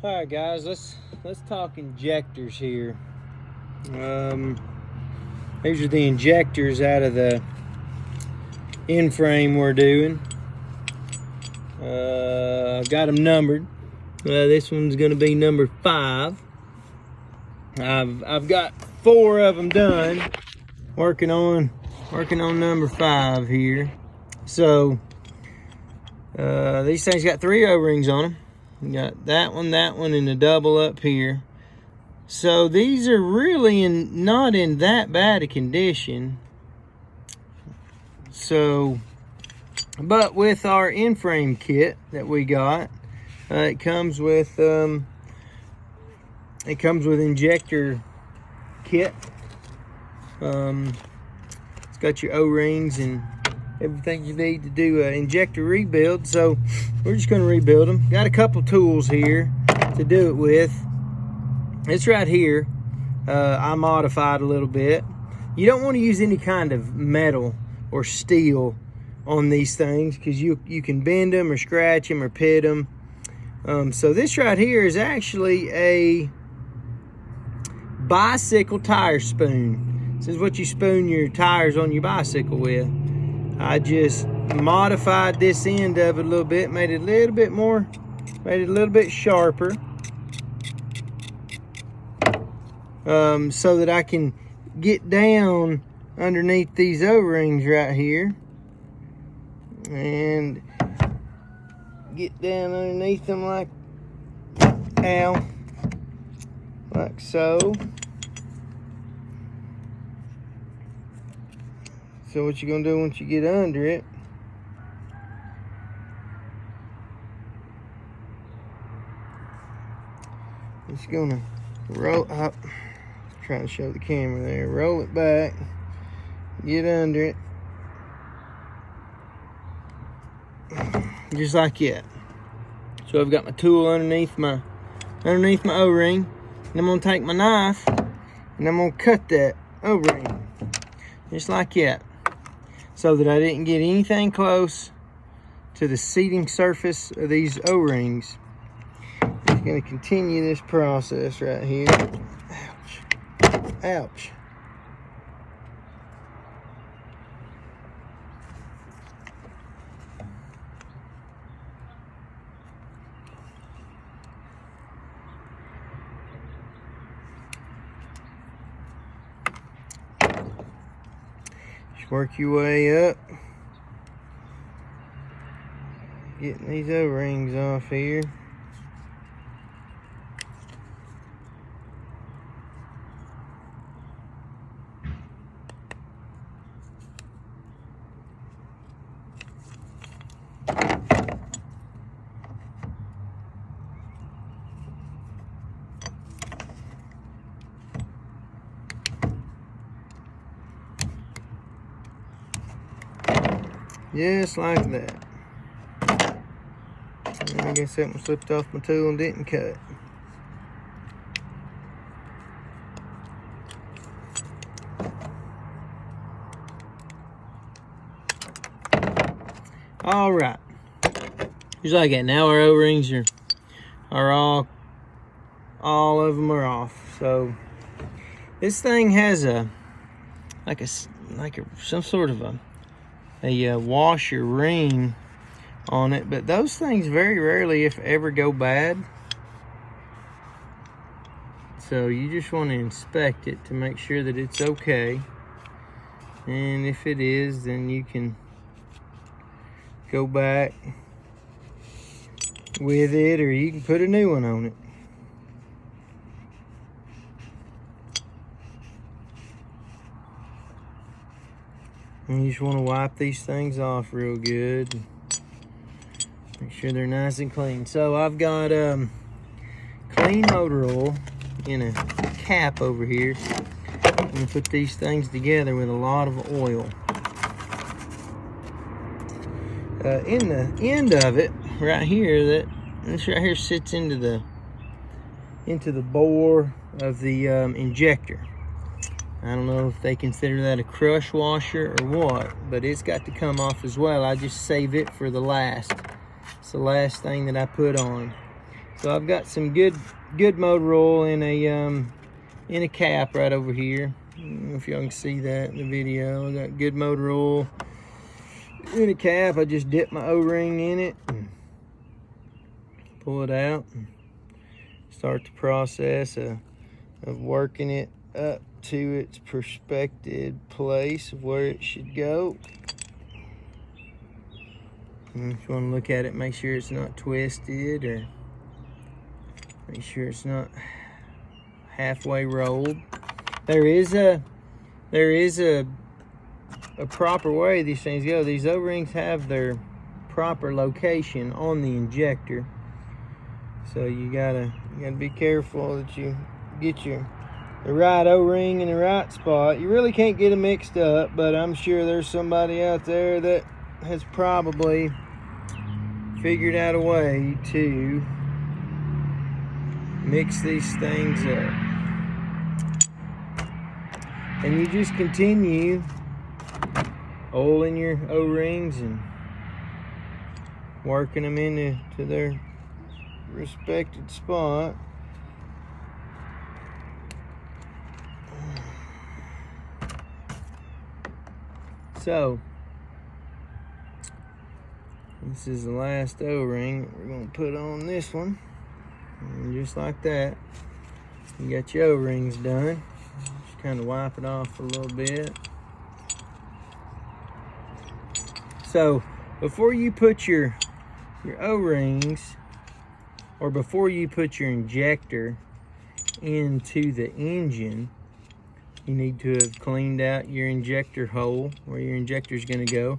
All right, guys, let's talk injectors here. These are the injectors out of the end frame we're doing. I've got them numbered. This one's going to be number 5. I've got 4 of them done. Working on number 5 here. So these things got 3 O-rings on them. You got that one, and a double up here. So these are really not in that bad a condition. So, but with our in-frame kit that we got, it comes with injector kit. It's got your O-rings and everything you need to do an injector rebuild. So we're just going to rebuild them. Got a couple tools here to do it with. It's right here. I modified a little bit. You don't want to use any kind of metal or steel on these things because you can bend them or scratch them or pit them. So this right here is actually a bicycle tire spoon. This is what you spoon your tires on your bicycle with. I just modified this end of it a little bit, made it a little bit sharper, so that I can get down underneath these O-rings right here and get down underneath them like so. So what you're gonna do once you get under it, just gonna roll up, trying to show the camera there, roll it back, get under it, just like that. So I've got my tool underneath my O-ring, and I'm gonna take my knife and I'm gonna cut that O-ring just like that, so that I didn't get anything close to the seating surface of these O-rings. Just gonna continue this process right here. Ouch. Just work your way up, getting these O-rings off here. Just like that. And I guess that one slipped off my tool and didn't cut. All right. Just like that. Now our O-rings are all of them are off. So this thing has some sort of a washer ring on it, but those things very rarely, if ever, go bad. So you just want to inspect it to make sure that it's okay, and if it is, then you can go back with it, or you can put a new one on it. And you just want to wipe these things off real good. Make sure they're nice and clean. So I've got clean motor oil in a cap over here. I'm going to put these things together with a lot of oil. In the end of it, right here, this right here sits into the bore of the injector. I don't know if they consider that a crush washer or what, but it's got to come off as well. I just save it for the last. It's the last thing that I put on. So I've got some good motor oil in a cap right over here. I don't know if y'all can see that in the video. I got good motor oil in a cap. I just dip my O-ring in it and pull it out and start the process of working it up to its prospected place of where it should go. And if you want to look at it, make sure it's not twisted, or make sure it's not halfway rolled. There is a proper way these things go. These O-rings have their proper location on the injector, so you gotta be careful that you get the right O-ring in the right spot. You really can't get them mixed up, but I'm sure there's somebody out there that has probably figured out a way to mix these things up. And you just continue oiling your O-rings and working them into their respected spot. So this is the last O-ring that we're going to put on this one, and just like that, you got your O-rings done. Just kind of wipe it off a little bit. So before you put your O-rings, or before you put your injector into the engine, you need to have cleaned out your injector hole where your injector is going to go.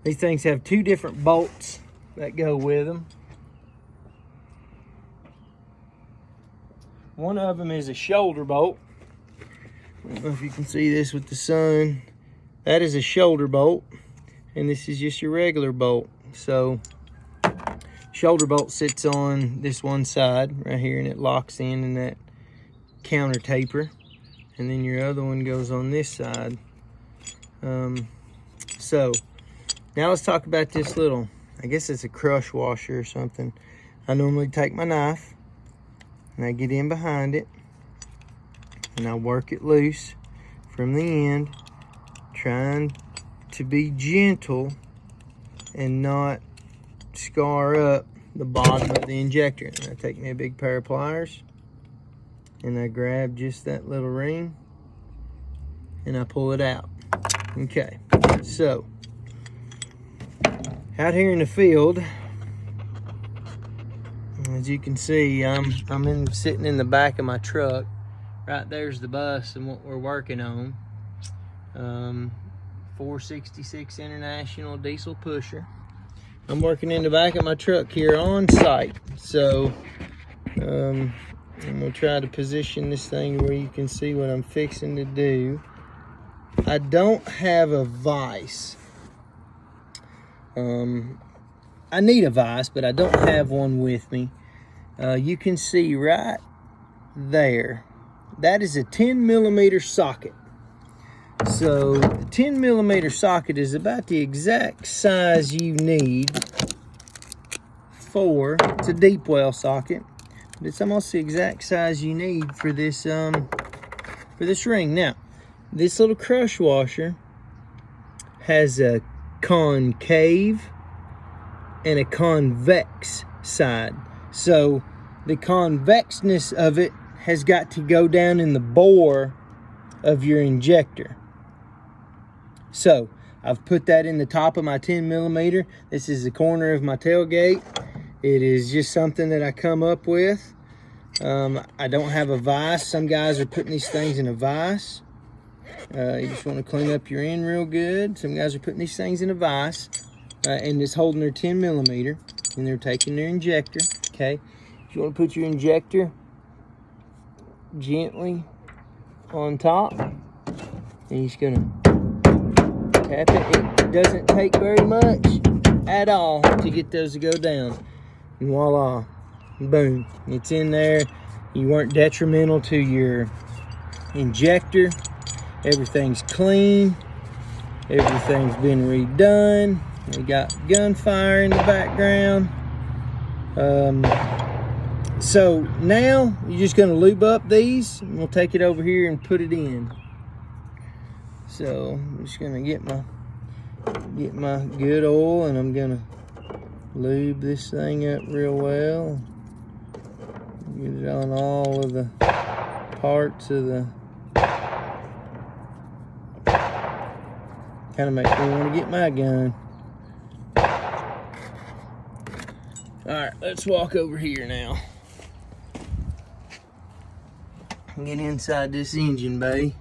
These things have two different bolts that go with them. One of them is a shoulder bolt. I don't know if you can see this with the sun. That is a shoulder bolt, and this is just your regular bolt. So shoulder bolt sits on this one side right here, and it locks in that counter taper. And then your other one goes on this side. So now let's talk about this little, I guess it's a crush washer or something. I normally take my knife and I get in behind it and I work it loose from the end, trying to be gentle and not scar up the bottom of the injector. And I take me a big pair of pliers and I grab just that little ring and I pull it out. Okay, so out here in the field, as you can see, I'm sitting in the back of my truck. Right there's the bus and what we're working on. 466 International diesel pusher. I'm working in the back of my truck here on site. So I'm gonna try to position this thing where you can see what I'm fixing to do. I don't have a vise. I need a vise, but I don't have one with me. You can see right there, that is a 10mm socket. So the 10mm socket is about the exact size you need for, it's a deep well socket, but it's almost the exact size you need for this ring. Now, this little crush washer has a concave and a convex side. So the convexness of it has got to go down in the bore of your injector. So I've put that in the top of my 10mm. This is the corner of my tailgate. It is just something that I come up with. I don't have a vise. Some guys are putting these things in a vise. You just want to clean up your end real good. Some guys are putting these things in a vise and just holding their 10mm, and they're taking their injector. Okay, you want to put your injector gently on top, and you're just gonna tap it. It doesn't take very much at all to get those to go down, and voila, boom, it's in there. You weren't detrimental to your injector. Everything's clean. Everything's been redone. We got gunfire in the background. So now you're just gonna lube up these, and we'll take it over here and put it in. So I'm just gonna get my good oil, and I'm gonna lube this thing up real well. Get it on all of the parts of the. Kind of makes me want to get my gun. All right, let's walk over here now. Get inside this engine bay.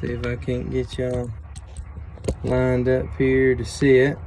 See if I can't get y'all lined up here to see it.